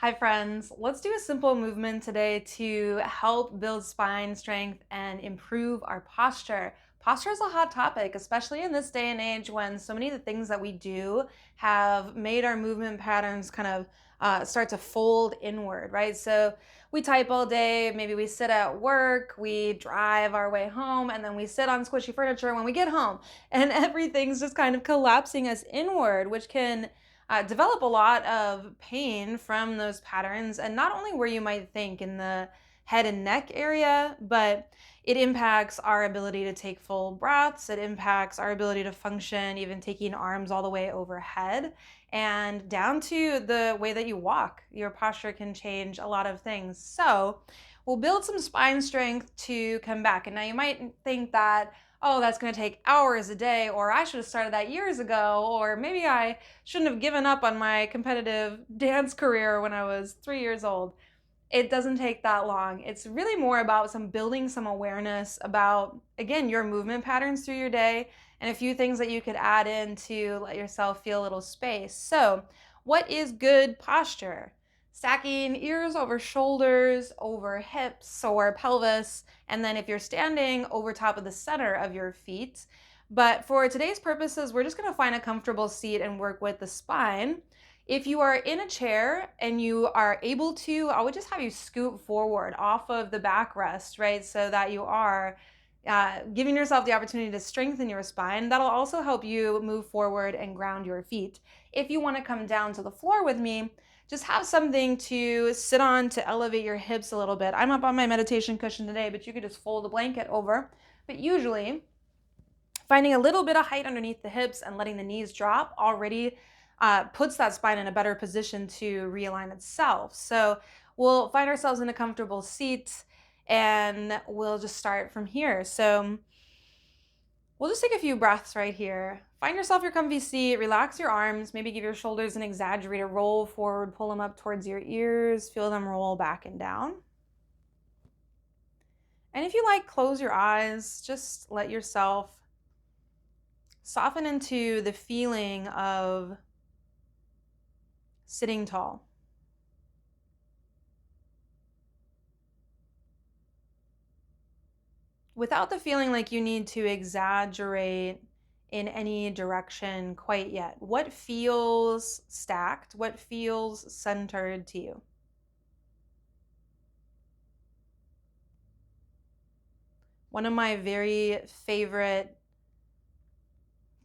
Hi friends, let's do a simple movement today to help build spine strength and improve our posture. Posture is a hot topic, especially in this day and age when so many of the things that we do have made our movement patterns kind of start to fold inward, right? So we type all day, maybe we sit at work, we drive our way home, and then we sit on squishy furniture when we get home, and everything's just kind of collapsing us inward, which can develop a lot of pain from those patterns. And not only where you might think in the head and neck area, but it impacts our ability to take full breaths. It impacts our ability to function, even taking arms all the way overhead and down to the way that you walk. Your posture can change a lot of things. So we'll build some spine strength to come back. And now you might think that, oh, that's going to take hours a day, or I should have started that years ago, or maybe I shouldn't have given up on my competitive dance career when I was 3 years old. It doesn't take that long. It's really more about building some awareness about, again, your movement patterns through your day and a few things that you could add in to let yourself feel a little space. So, what is good posture? Stacking ears over shoulders, over hips or pelvis, and then if you're standing, over top of the center of your feet. But for today's purposes, we're just going to find a comfortable seat and work with the spine. If you are in a chair and you are able to, I would just have you scoot forward off of the backrest, right? So that you are giving yourself the opportunity to strengthen your spine. That'll also help you move forward and ground your feet. If you want to come down to the floor with me, just have something to sit on to elevate your hips a little bit. I'm up on my meditation cushion today, but you could just fold the blanket over. But usually, finding a little bit of height underneath the hips and letting the knees drop already puts that spine in a better position to realign itself. So we'll find ourselves in a comfortable seat and we'll just start from here. So we'll just take a few breaths right here. Find yourself your comfy seat, relax your arms, maybe give your shoulders an exaggerated roll forward, pull them up towards your ears, feel them roll back and down. And if you like, close your eyes, just let yourself soften into the feeling of sitting tall. Without the feeling like you need to exaggerate in any direction quite yet. What feels stacked? What feels centered to you? One of my very favorite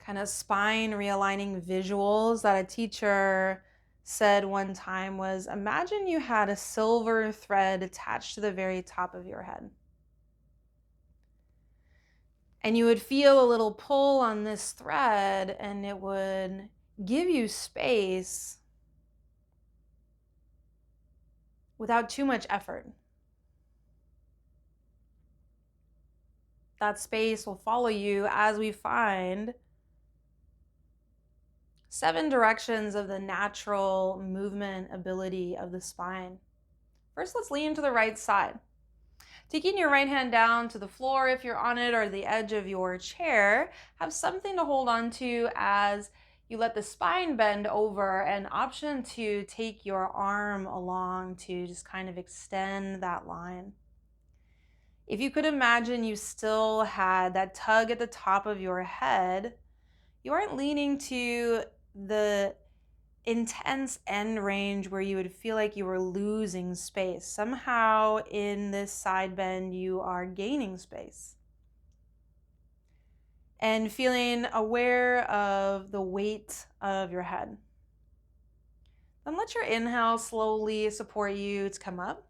kind of spine realigning visuals that a teacher said one time was, imagine you had a silver thread attached to the very top of your head. And you would feel a little pull on this thread and it would give you space without too much effort. That space will follow you as we find 7 directions of the natural movement ability of the spine. First, let's lean to the right side. Taking your right hand down to the floor if you're on it or the edge of your chair, have something to hold on to as you let the spine bend over, an option to take your arm along to just kind of extend that line. If you could imagine you still had that tug at the top of your head, you aren't leaning to the intense end range where you would feel like you were losing space. Somehow in this side bend, you are gaining space. And feeling aware of the weight of your head. Then let your inhale slowly support you to come up.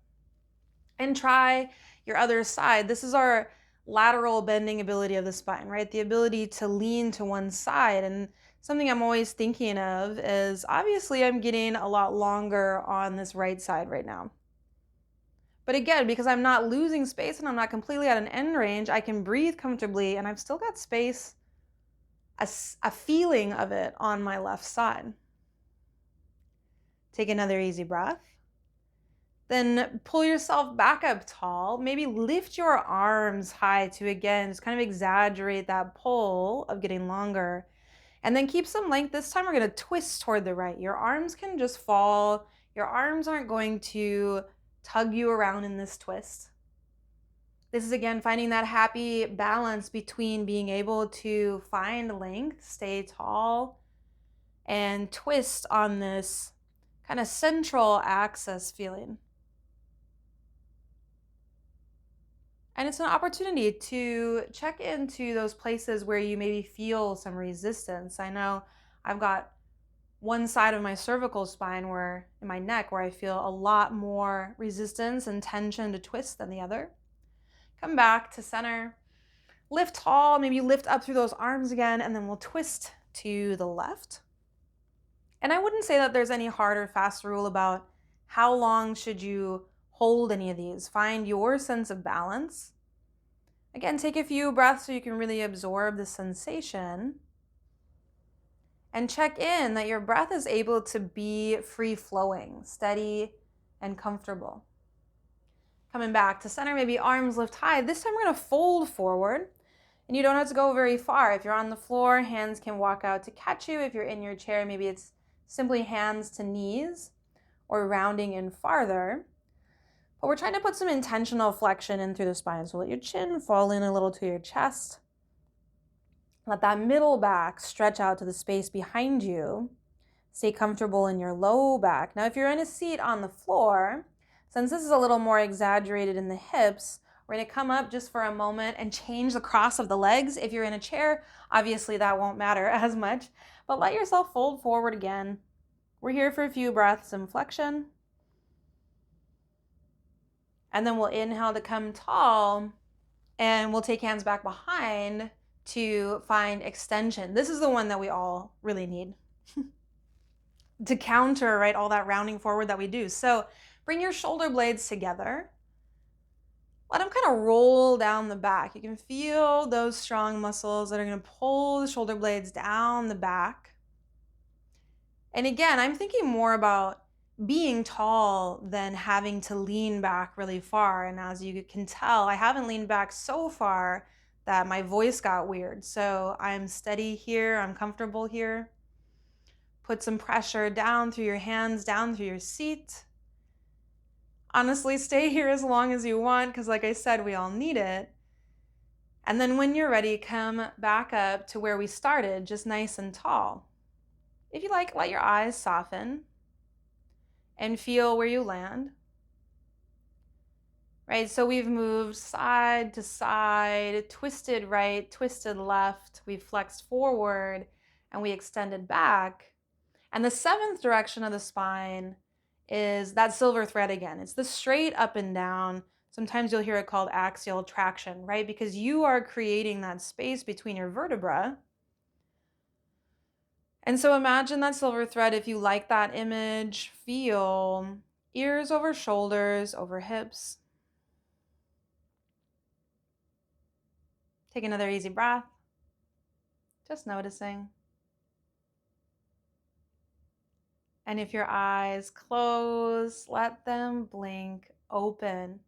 And try your other side. This is our lateral bending ability of the spine, right? The ability to lean to one side. And something I'm always thinking of is, obviously I'm getting a lot longer on this right side right now. But again, because I'm not losing space and I'm not completely at an end range, I can breathe comfortably and I've still got space, a feeling of it on my left side. Take another easy breath. Then pull yourself back up tall. Maybe lift your arms high to, again, just kind of exaggerate that pull of getting longer. And then keep some length. This time we're going to twist toward the right. Your arms can just fall. Your arms aren't going to tug you around in this twist. This is, again, finding that happy balance between being able to find length, stay tall, and twist on this kind of central axis feeling. And it's an opportunity to check into those places where you maybe feel some resistance. I know I've got one side of my cervical spine where in my neck where I feel a lot more resistance and tension to twist than the other. Come back to center, lift tall, maybe lift up through those arms again, and then we'll twist to the left. And I wouldn't say that there's any hard or fast rule about how long should you hold any of these. Find your sense of balance. Again, take a few breaths so you can really absorb the sensation. And check in that your breath is able to be free-flowing, steady, and comfortable. Coming back to center, maybe arms lift high. This time we're going to fold forward. And you don't have to go very far. If you're on the floor, hands can walk out to catch you. If you're in your chair, maybe it's simply hands to knees or rounding in farther. But we're trying to put some intentional flexion in through the spine. So let your chin fall in a little to your chest. Let that middle back stretch out to the space behind you. Stay comfortable in your low back. Now, if you're in a seat on the floor, since this is a little more exaggerated in the hips, we're going to come up just for a moment and change the cross of the legs. If you're in a chair, obviously that won't matter as much, but let yourself fold forward again. We're here for a few breaths in flexion. And then we'll inhale to come tall, and we'll take hands back behind to find extension. This is the one that we all really need to counter, right, all that rounding forward that we do. So bring your shoulder blades together. Let them kind of roll down the back. You can feel those strong muscles that are going to pull the shoulder blades down the back. And again, I'm thinking more about being tall than having to lean back really far. And as you can tell, I haven't leaned back so far that my voice got weird. So I'm steady here, I'm comfortable here. Put some pressure down through your hands, down through your seat. Honestly, stay here as long as you want, because like I said, we all need it. And then when you're ready, come back up to where we started, just nice and tall. If you like, let your eyes soften and feel where you land. Right, so we've moved side to side, twisted right, twisted left, we've flexed forward, and we extended back. And the seventh direction of the spine is that silver thread again. It's the straight up and down. Sometimes you'll hear it called axial traction, right? Because you are creating that space between your vertebrae. And so imagine that silver thread, if you like that image, feel ears over shoulders, over hips. Take another easy breath, just noticing. And if your eyes close, let them blink open.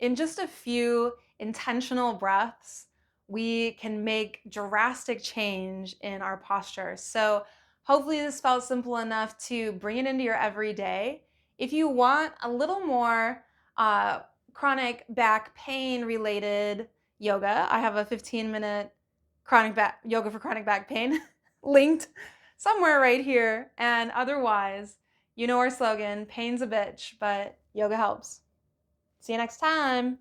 In just a few intentional breaths, we can make drastic change in our posture. So hopefully this felt simple enough to bring it into your everyday. If you want a little more chronic back pain related yoga, I have a 15-minute yoga for chronic back pain linked somewhere right here. And otherwise, you know our slogan, pain's a bitch, but yoga helps. See you next time.